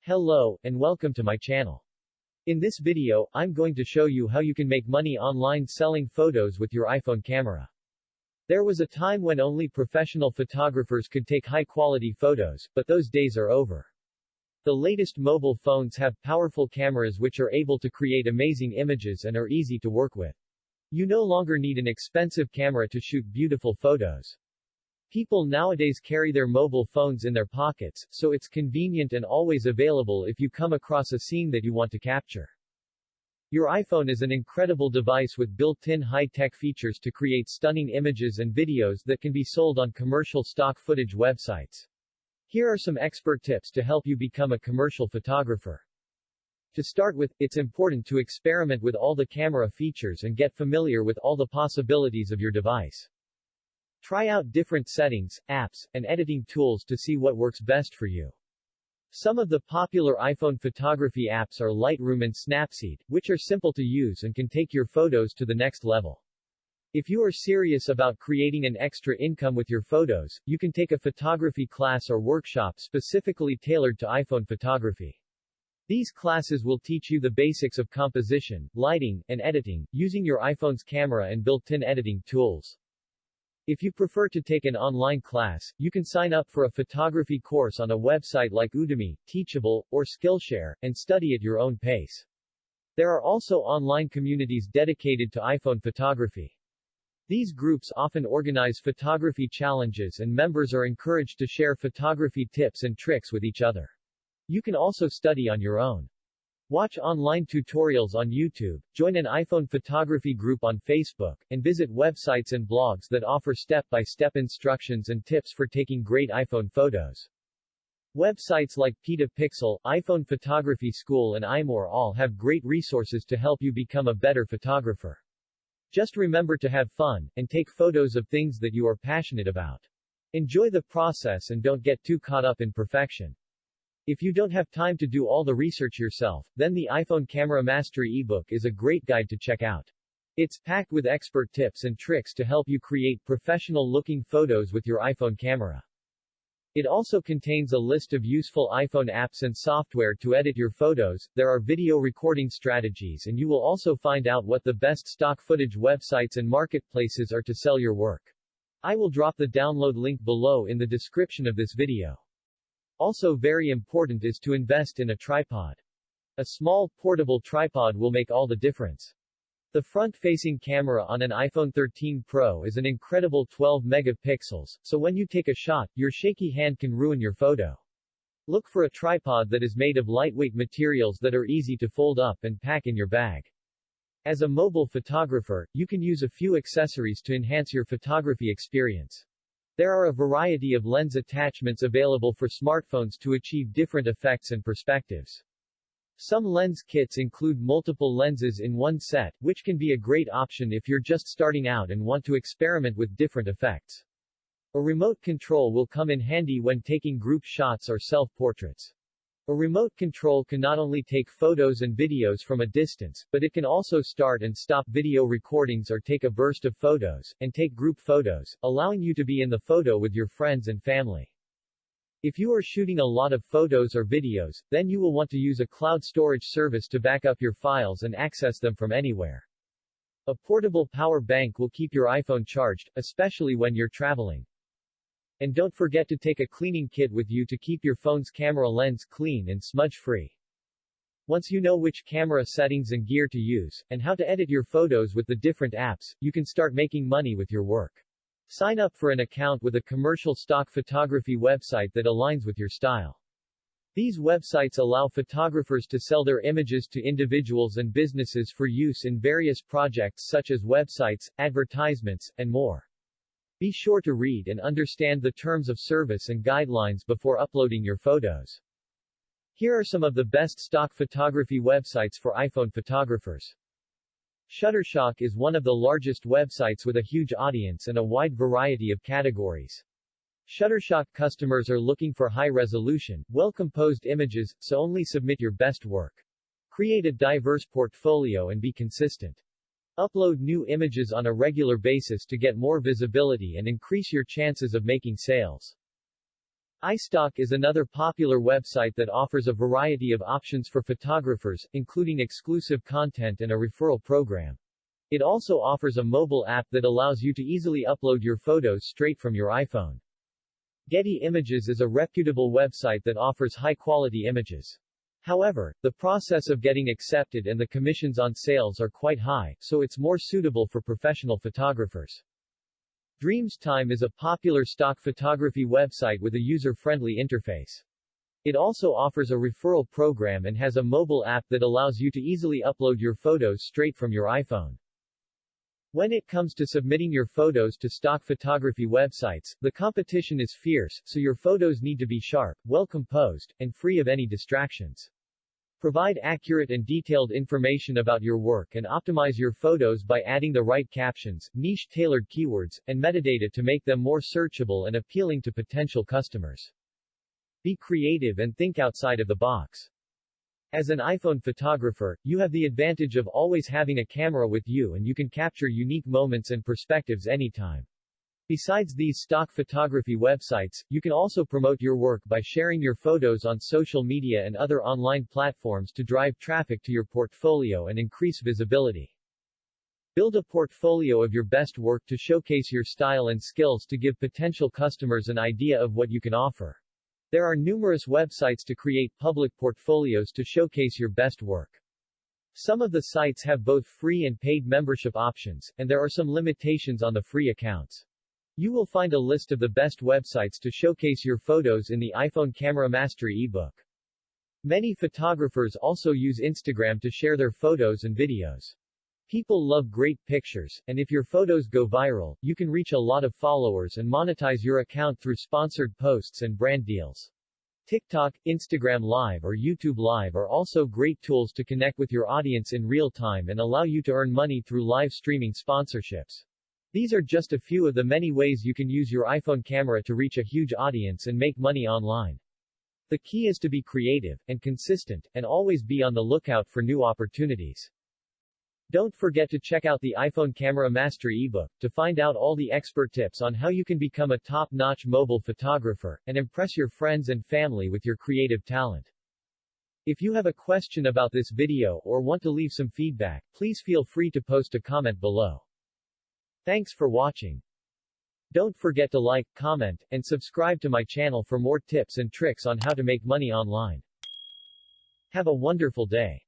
Hello, and welcome to my channel. In this video, I'm going to show you how you can make money online selling photos with your iPhone camera. There was a time when only professional photographers could take high-quality photos, but those days are over. The latest mobile phones have powerful cameras which are able to create amazing images and are easy to work with. You no longer need an expensive camera to shoot beautiful photos. People nowadays carry their mobile phones in their pockets, so it's convenient and always available if you come across a scene that you want to capture. Your iPhone is an incredible device with built-in high-tech features to create stunning images and videos that can be sold on commercial stock footage websites. Here are some expert tips to help you become a commercial photographer. To start with, it's important to experiment with all the camera features and get familiar with all the possibilities of your device. Try out different settings, apps, and editing tools to see what works best for you. Some of the popular iPhone photography apps are Lightroom and Snapseed, which are simple to use and can take your photos to the next level. If you are serious about creating an extra income with your photos, you can take a photography class or workshop specifically tailored to iPhone photography. These classes will teach you the basics of composition, lighting, and editing, using your iPhone's camera and built-in editing tools. If you prefer to take an online class, you can sign up for a photography course on a website like Udemy, Teachable, or Skillshare, and study at your own pace. There are also online communities dedicated to iPhone photography. These groups often organize photography challenges and members are encouraged to share photography tips and tricks with each other. You can also study on your own. Watch online tutorials on YouTube, join an iPhone photography group on Facebook, and visit websites and blogs that offer step-by-step instructions and tips for taking great iPhone photos. Websites like Petapixel, iPhone Photography School and iMore all have great resources to help you become a better photographer. Just remember to have fun, and take photos of things that you are passionate about. Enjoy the process and don't get too caught up in perfection. If you don't have time to do all the research yourself, then the iPhone Camera Mastery ebook is a great guide to check out. It's packed with expert tips and tricks to help you create professional-looking photos with your iPhone camera. It also contains a list of useful iPhone apps and software to edit your photos. There are video recording strategies and you will also find out what the best stock footage websites and marketplaces are to sell your work. I will drop the download link below in the description of this video. Also very important is to invest in a tripod. A small, portable tripod will make all the difference. The front-facing camera on an iPhone 13 Pro is an incredible 12 megapixels, so when you take a shot, your shaky hand can ruin your photo. Look for a tripod that is made of lightweight materials that are easy to fold up and pack in your bag. As a mobile photographer, you can use a few accessories to enhance your photography experience. There are a variety of lens attachments available for smartphones to achieve different effects and perspectives. Some lens kits include multiple lenses in one set, which can be a great option if you're just starting out and want to experiment with different effects. A remote control will come in handy when taking group shots or self-portraits. A remote control can not only take photos and videos from a distance, but it can also start and stop video recordings or take a burst of photos, and take group photos, allowing you to be in the photo with your friends and family. If you are shooting a lot of photos or videos, then you will want to use a cloud storage service to back up your files and access them from anywhere. A portable power bank will keep your iPhone charged, especially when you're traveling. And don't forget to take a cleaning kit with you to keep your phone's camera lens clean and smudge-free. Once you know which camera settings and gear to use, and how to edit your photos with the different apps, you can start making money with your work. Sign up for an account with a commercial stock photography website that aligns with your style. These websites allow photographers to sell their images to individuals and businesses for use in various projects such as websites, advertisements, and more. Be sure to read and understand the terms of service and guidelines before uploading your photos. Here are some of the best stock photography websites for iPhone photographers. Shutterstock is one of the largest websites with a huge audience and a wide variety of categories. Shutterstock customers are looking for high-resolution, well-composed images, so only submit your best work. Create a diverse portfolio and be consistent. Upload new images on a regular basis to get more visibility and increase your chances of making sales. iStock is another popular website that offers a variety of options for photographers, including exclusive content and a referral program. It also offers a mobile app that allows you to easily upload your photos straight from your iPhone. Getty Images is a reputable website that offers high-quality images. However, the process of getting accepted and the commissions on sales are quite high, so it's more suitable for professional photographers. DreamsTime is a popular stock photography website with a user-friendly interface. It also offers a referral program and has a mobile app that allows you to easily upload your photos straight from your iPhone. When it comes to submitting your photos to stock photography websites, the competition is fierce, so your photos need to be sharp, well composed, and free of any distractions. Provide accurate and detailed information about your work and optimize your photos by adding the right captions, niche-tailored keywords, and metadata to make them more searchable and appealing to potential customers. Be creative and think outside of the box. As an iPhone photographer, you have the advantage of always having a camera with you and you can capture unique moments and perspectives anytime. Besides these stock photography websites, you can also promote your work by sharing your photos on social media and other online platforms to drive traffic to your portfolio and increase visibility. Build a portfolio of your best work to showcase your style and skills to give potential customers an idea of what you can offer. There are numerous websites to create public portfolios to showcase your best work. Some of the sites have both free and paid membership options, and there are some limitations on the free accounts. You will find a list of the best websites to showcase your photos in the iPhone Camera Mastery ebook. Many photographers also use Instagram to share their photos and videos. People love great pictures, and if your photos go viral, you can reach a lot of followers and monetize your account through sponsored posts and brand deals. TikTok, Instagram Live or YouTube Live are also great tools to connect with your audience in real time and allow you to earn money through live streaming sponsorships. These are just a few of the many ways you can use your iPhone camera to reach a huge audience and make money online. The key is to be creative and consistent, and always be on the lookout for new opportunities. Don't forget to check out the iPhone Camera Mastery ebook to find out all the expert tips on how you can become a top-notch mobile photographer and impress your friends and family with your creative talent. If you have a question about this video or want to leave some feedback, please feel free to post a comment below. Thanks for watching. Don't forget to like, comment, and subscribe to my channel for more tips and tricks on how to make money online. Have a wonderful day.